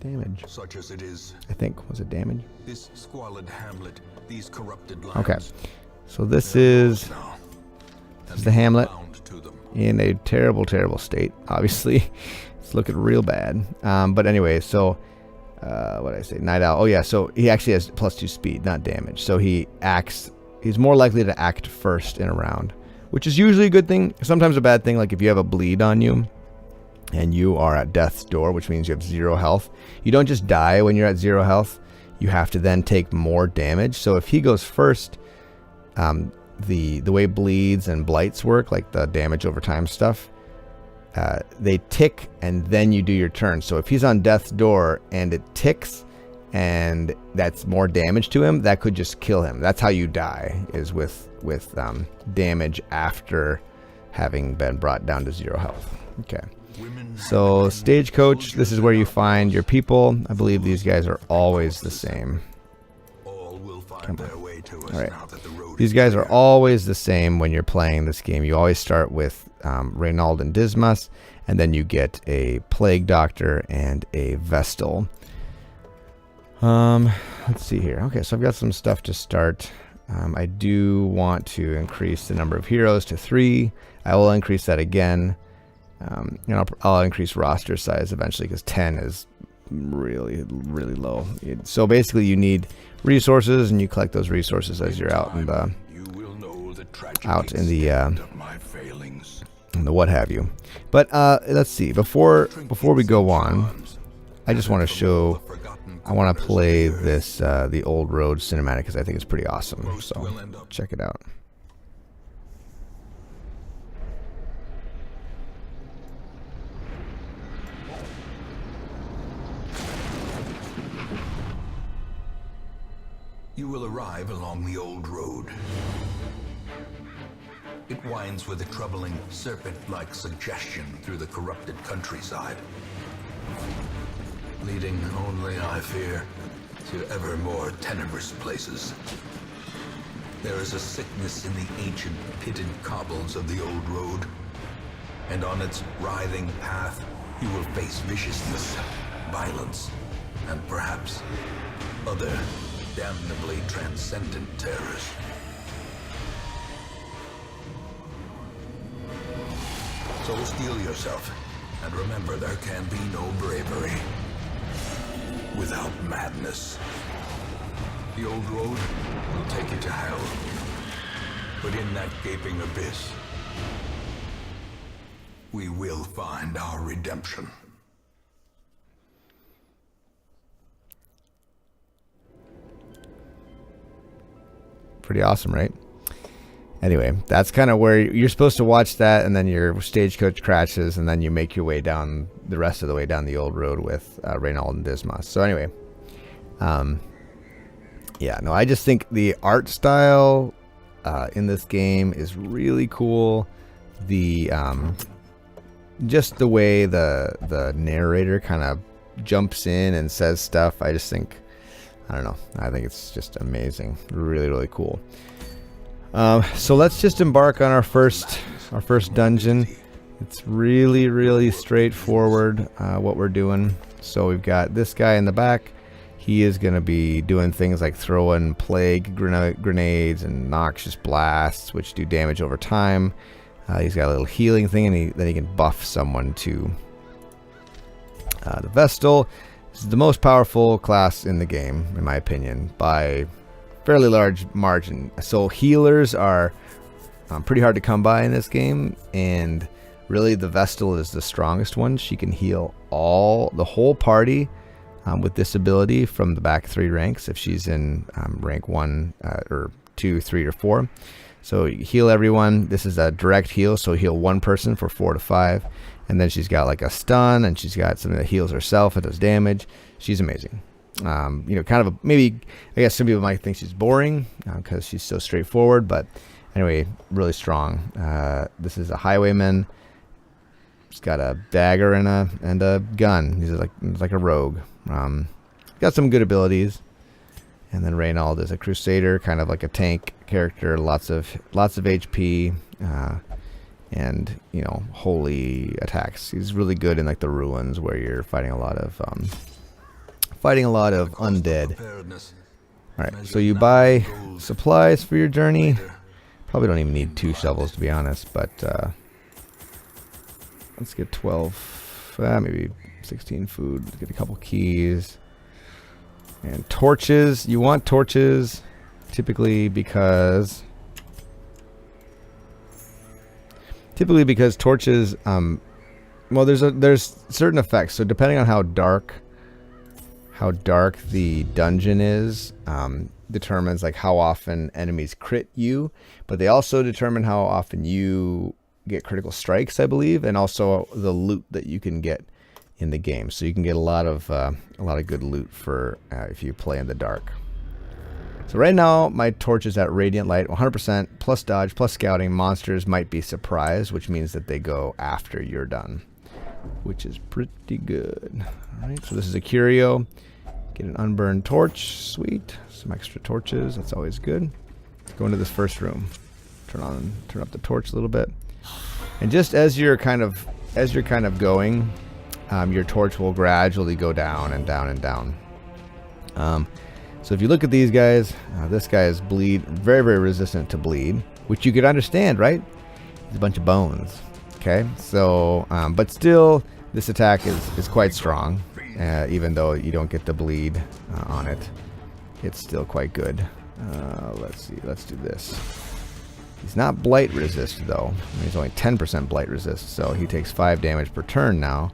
damage. Such as it is. I think. Was it damage? This squalid hamlet, these corrupted lands. Okay. So this is the Hamlet in a terrible, terrible state. Obviously, it's looking real bad. But anyway, so what did I say? Night Owl. Oh yeah. So he actually has +2 speed, not damage. So he acts. He's more likely to act first in a round, which is usually a good thing. Sometimes a bad thing, like if you have a bleed on you and you are at death's door, which means you have 0 health. You don't just die when you're at 0 health. You have to then take more damage. So if he goes first, the way bleeds and blights work, like the damage over time stuff, they tick and then you do your turn. So if he's on death's door and it ticks and that's more damage to him, that could just kill him. That's how you die, is with damage after having been brought down to 0 health. Okay. So Stagecoach, this is where you find your people. I believe these guys are always the same. Come on. All right. These guys are always the same when you're playing this game. You always start with Reynald and Dismas, and then you get a Plague Doctor and a Vestal. Let's see here. Okay, so I've got some stuff to start. I do want to increase the number of heroes to 3. I will increase that again. I'll increase roster size eventually because 10 is really, really low. So basically you need resources, and you collect those resources as you're out in the what have you. But let's see. Before we go on, I just want to show. I want to play this the Old Road cinematic because I think it's pretty awesome. So check it out. You will arrive along the old road. It winds with a troubling serpent-like suggestion through the corrupted countryside, leading only, I fear, to ever more tenebrous places. There is a sickness in the ancient pitted cobbles of the old road, and on its writhing path you will face viciousness, violence, and perhaps other damnably transcendent terrors. So steel yourself, and remember there can be no bravery without madness. The old road will take you to hell, but in that gaping abyss, we will find our redemption. Pretty awesome, right? Anyway, that's kind of where you're supposed to watch that, and then your Stagecoach crashes, and then you make your way down the rest of the way down the old road with Reynald and Dismas. So anyway, yeah, no, I just think the art style in this game is really cool. The just the way the narrator kind of jumps in and says stuff, I just think, I don't know, I think it's just amazing. Really, really cool. So let's just embark on our first dungeon. It's really, really straightforward what we're doing. So we've got this guy in the back. He is going to be doing things like throwing plague grenades and noxious blasts, which do damage over time. He's got a little healing thing, and then he can buff someone to the Vestal. This is the most powerful class in the game, in my opinion, by fairly large margin. So healers are pretty hard to come by in this game, and really the Vestal is the strongest one. She can heal the whole party with this ability from the back 3 ranks if she's in rank 1 or 2, 3, or 4. So you heal everyone. This is a direct heal, so heal one person for 4 to 5. And then she's got like a stun, and she's got something that heals herself and does damage. She's amazing. Kind of maybe, I guess some people might think she's boring because she's so straightforward, but anyway, really strong. This is a Highwayman. He's got a dagger and a gun. He's like a rogue. Got some good abilities. And then Reynald is a crusader, kind of like a tank character, lots of HP, and holy attacks. He's really good in like the ruins where you're fighting a lot of fighting a lot of undead. Alright, so you buy supplies for your journey. Probably don't even need 2 shovels, to be honest, but let's get 12, maybe 16 food. Let's get a couple keys. And torches. You want torches typically because torches, well, there's certain effects. So depending on how dark the dungeon is, determines like how often enemies crit you, but they also determine how often you get critical strikes, I believe, and also the loot that you can get in the game. So you can get a lot of good loot for if you play in the dark. So right now my torch is at radiant light, 100% plus dodge plus scouting. Monsters might be surprised, which means that they go after you're done, which is pretty good. All right, so this is a curio. Get an unburned torch, sweet. Some extra torches, that's always good. Go into this first room. Turn up the torch a little bit, and just as you're kind of going, your torch will gradually go down and down and down. So if you look at these guys, this guy is very, very resistant to bleed, which you could understand, right? It's a bunch of bones. Okay, so but still, this attack is quite strong. Even though you don't get the bleed on it, it's still quite good. Let's see, let's do this. He's not blight resist though. He's only 10% blight resist, so he takes 5 damage per turn now,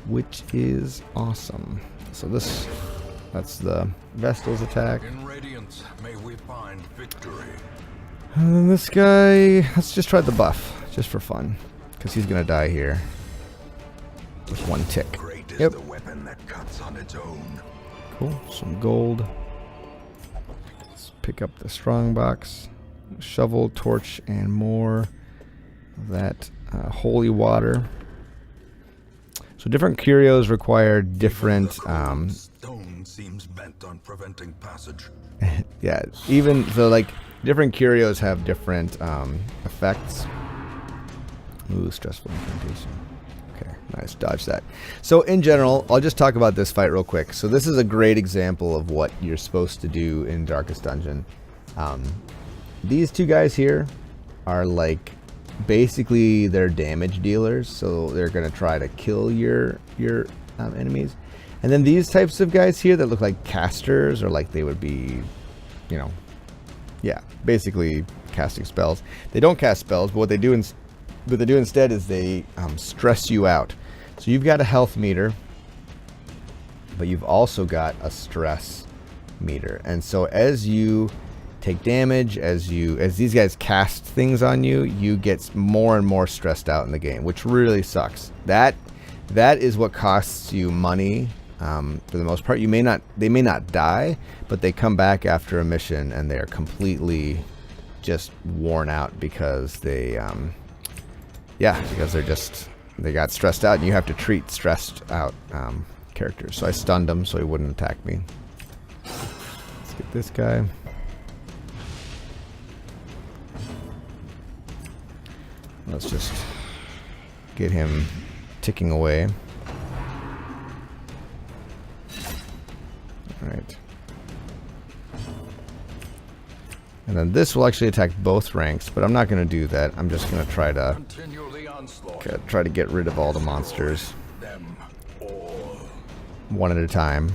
which is awesome. So that's the Vestal's attack. In Radiance, may we find victory. And then this guy, let's just try the buff, just for fun, because he's gonna die here with 1 tick. Yep. The weapon that cuts on its own. Cool. Some gold. Let's pick up the strong box. Shovel, torch, and more of that holy water. So different curios require different. Stone seems bent on preventing passage. Yeah. Even so, like different curios have different effects. Ooh, stressful incantation. Okay, nice, dodge that. So in general, I'll just talk about this fight real quick. So this is a great example of what you're supposed to do in Darkest Dungeon. These 2 guys here are like basically they're damage dealers, so they're gonna try to kill your enemies. And then these types of guys here that look like casters, or like they would be, you know, yeah, basically casting spells. They don't cast spells, but what they do instead is they stress you out. So you've got a health meter, but you've also got a stress meter. And so as you take damage, as these guys cast things on you, you get more and more stressed out in the game, which really sucks. That is what costs you money for the most part. They may not die, but they come back after a mission and they are completely just worn out because they they got stressed out, and you have to treat stressed out characters. So I stunned him so he wouldn't attack me. Let's get this guy. Let's just get him ticking away. Alright. And then this will actually attack both ranks, but I'm not going to do that. I'm just going to try to get rid of all the monsters one at a time.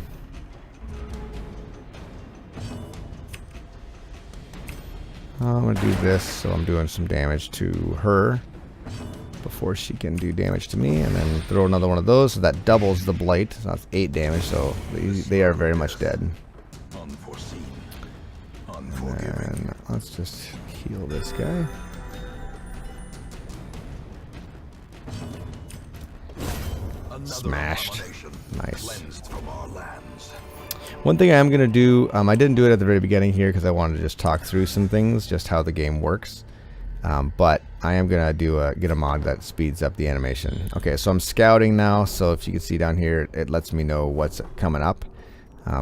I'm going to do this, so I'm doing some damage to her before she can do damage to me, and then throw another one of those, so that doubles the blight. So that's 8 damage, so they are very much dead. And let's just heal this guy. Smashed. Nice. One thing I am going to do, I didn't do it at the very beginning here because I wanted to just talk through some things, just how the game works. But I am going to get a mod that speeds up the animation. Okay, so I'm scouting now, so if you can see down here, it lets me know what's coming up.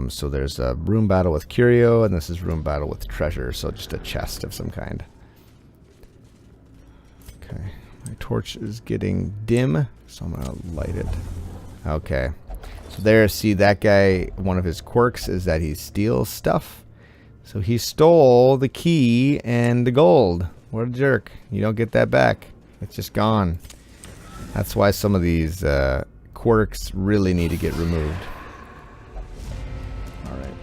So there's a room battle with Curio, and this is room battle with treasure, so just a chest of some kind. Okay, my torch is getting dim, so I'm going to light it. Okay, So there, see that guy, one of his quirks is that he steals stuff. So he stole the key and the gold. What a jerk. You don't get that back. It's just gone. That's why some of these quirks really need to get removed. Alright.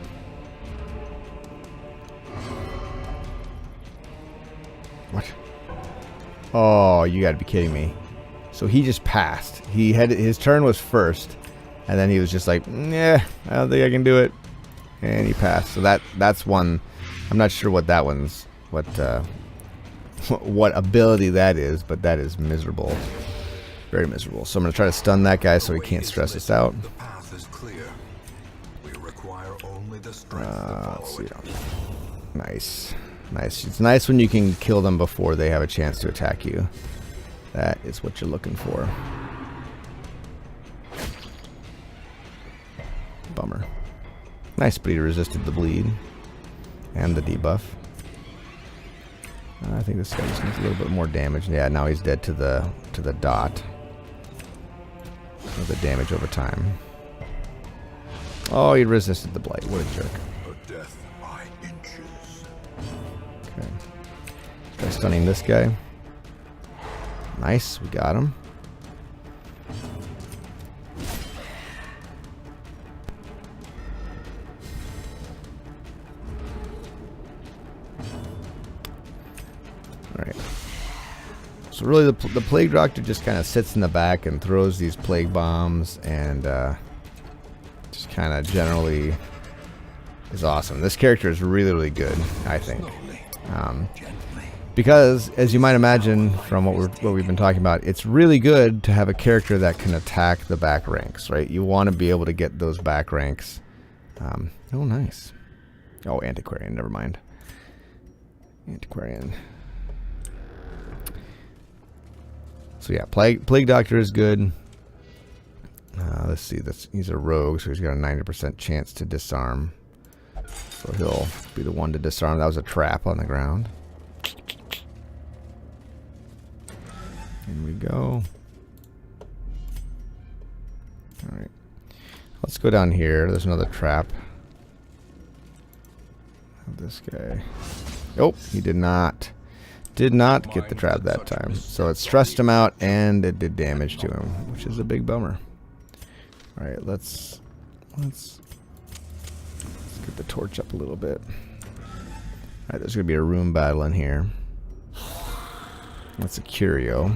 What? Oh, you gotta be kidding me. So he just passed. He had his turn was first, and then he was just like, "Nah, I don't think I can do it," and he passed. So that's one. I'm not sure what that one's what ability that is, but that is miserable, very miserable. So I'm gonna try to stun that guy so he can't stress us out. The path is clear. We require only the strength to Let's follow see. it. Nice, nice. It's nice when you can kill them before they have a chance to attack you. That is what you're looking for. Bummer. Nice, but he resisted the bleed and the debuff. I think this guy just needs a little bit more damage. Yeah, now he's dead to the dot. So the damage over time. Oh, he resisted the blight. What a jerk. A death by inches. Okay. Try stunning this guy. Nice, we got him. Alright. So really the Plague Doctor just kind of sits in the back and throws these plague bombs and just kind of generally is awesome. This character is really, really good, I think. Because, as you might imagine from what we've been talking about, it's really good to have a character that can attack the back ranks, right? You want to be able to get those back ranks. Oh, nice. Oh, Antiquarian, never mind. Antiquarian. So yeah, Plague Doctor is good. Let's see, he's a rogue, so he's got a 90% chance to disarm. So he'll be the one to disarm. That was a trap on the ground. In we go. Alright. Let's go down here. There's another trap. This guy. Oh, he did not. Did not get the trap that time. So it stressed him out and it did damage to him, which is a big bummer. Alright, let's get the torch up a little bit. Alright, there's gonna be a room battle in here. That's a curio.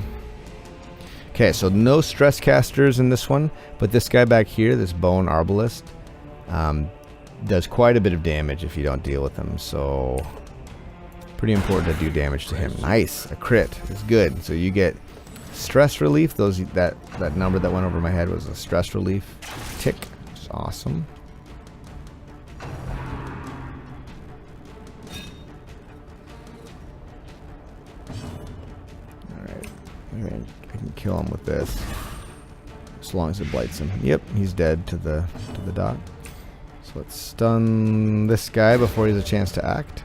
Okay, so no stress casters in this one, but this guy back here, this bone arbalist, does quite a bit of damage if you don't deal with him. So pretty important to do damage to him. Nice, a crit is good. So you get stress relief. That number that went over my head was a stress relief tick, which is awesome. I can kill him with this, as long as it blights him. Yep, he's dead to the dot. So let's stun this guy before he has a chance to act.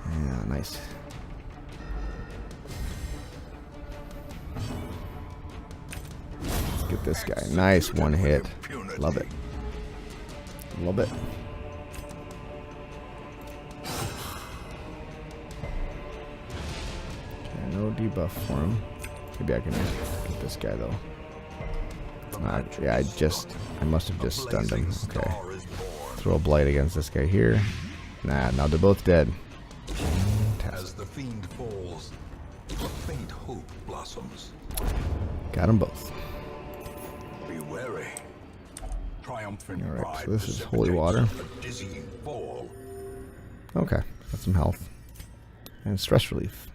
Yeah, nice. Let's get this guy. Nice one hit. Love it. Love it. No debuff for him. Maybe I can get this guy though. Yeah, I must have just stunned him. Okay. Throw a blight against this guy here. Nah, now they're both dead. As the fiend falls, a faint hope blossoms. Got them both. Be wary. Triumphant All right, pride so this is holy water. a dizzying fall. Okay, got some health and stress relief.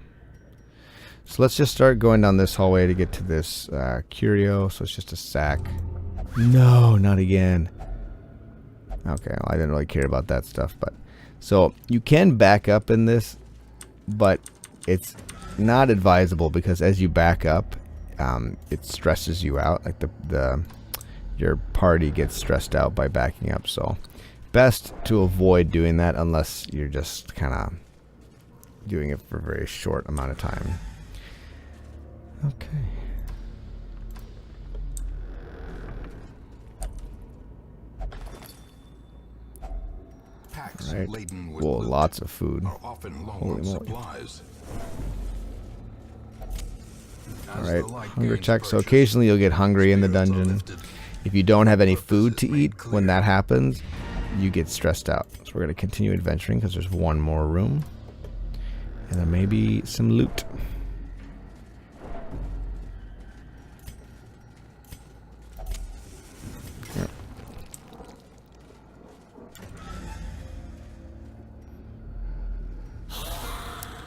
So let's just start going down this hallway to get to this curio. So it's just a sack. No, not again. Okay, well, I didn't really care about that stuff, but so you can back up in this, but it's not advisable because as you back up, it stresses you out. Like your party gets stressed out by backing up. So best to avoid doing that unless you're just kind of doing it for a very short amount of time. Okay. packs Right. laden with Whoa, loot lots of food. are often low Holy on moly. supplies. All right, hunger check. So occasionally you'll get hungry in the dungeon. If you don't have any food to eat when that happens, you get stressed out. So we're going to continue adventuring because there's one more room. And there may be some loot. Yep.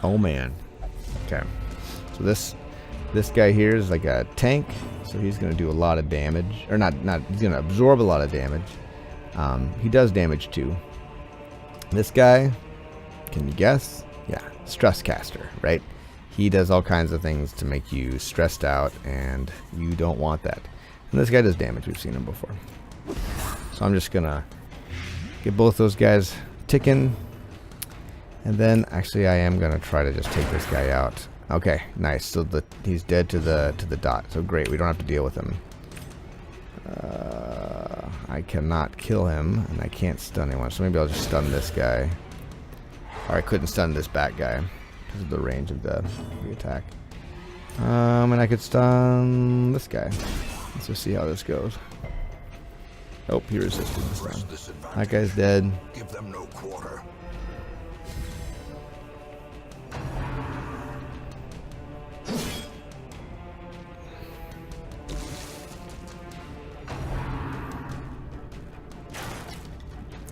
Oh man. Okay. So this guy here is like a tank, so he's going to do a lot of damage. Or not he's going to absorb a lot of damage. He does damage too. This guy, can you guess? Yeah, stress caster, right? He does all kinds of things to make you stressed out, and you don't want that. And this guy does damage. We've seen him before. So I'm just going to get both those guys ticking. And then, actually, I am going to try to just take this guy out. Okay, nice. So he's dead to the dot. So great, we don't have to deal with him. I cannot kill him, and I can't stun anyone. So maybe I'll just stun this guy. Or I couldn't stun this bat guy because of the range of the attack. And I could stun this guy. Let's just see how this goes. Oh, he resisted this time. That guy's dead. Give them no quarter.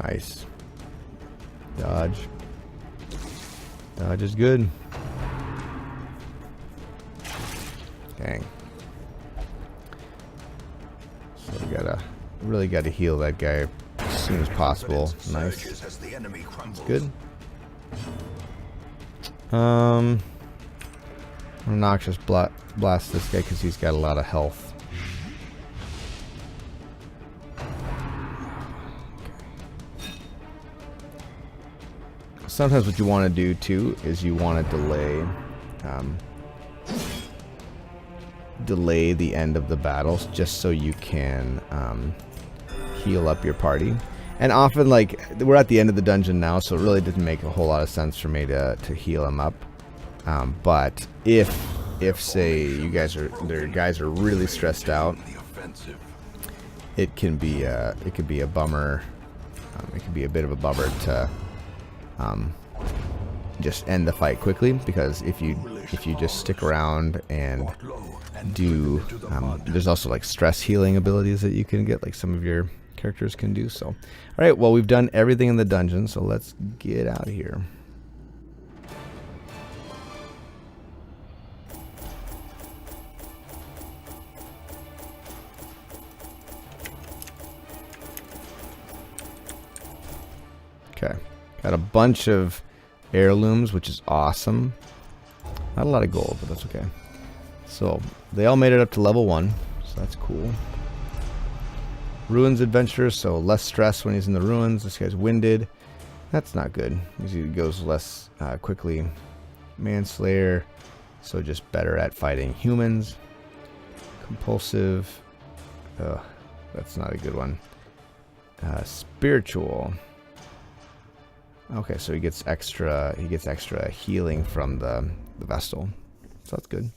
Nice. Dodge. Dodge is good. Dang. So we really gotta heal that guy as soon as possible. Nice. That's good. I'm gonna noxious blast this guy because he's got a lot of health. Sometimes what you want to do too is you want to delay the end of the battles just so you can heal up your party. And often, like, we're at the end of the dungeon now, so it really didn't make a whole lot of sense for me to heal him up. But if say you guys are really stressed out, it can be a bummer. It can be a bit of a bummer to just end the fight quickly, because if you just stick around and do there's also like stress healing abilities that you can get, like some of your characters can do. So alright, well, we've done everything in the dungeon, so let's get out of here. Okay, got a bunch of heirlooms, which is awesome. Not a lot of gold, but that's okay. So they all made it up to level 1, so that's cool. Ruins adventure, so less stress when he's in the ruins. This guy's winded. That's not good. He goes less quickly. Manslayer, so just better at fighting humans. Compulsive. That's not a good one. Spiritual. Okay, so he gets extra healing from the Vestal. So that's good.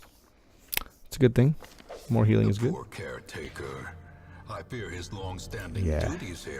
It's a good thing. More healing is good. Poor caretaker. I fear his long-standing Yeah. duties here